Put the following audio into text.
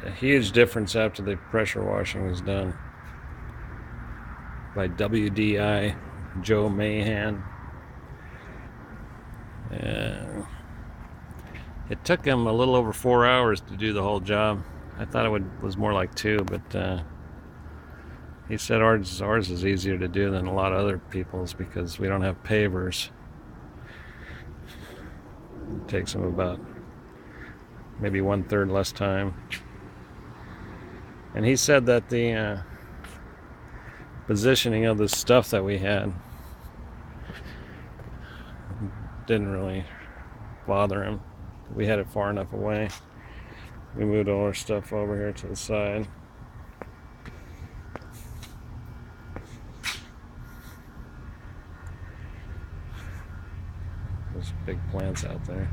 a huge difference after the pressure washing was done by WDI Joe Mahan. Uh, it took him a little over 4 hours to do the whole job. I thought was more like 2, but he said ours is easier to do than a lot of other people's because we don't have pavers. It takes him about maybe 1/3 less time. And he said that the positioning of the stuff that we had didn't really bother him. We had it far enough away. We moved all our stuff over here to the side. There's big plants out there.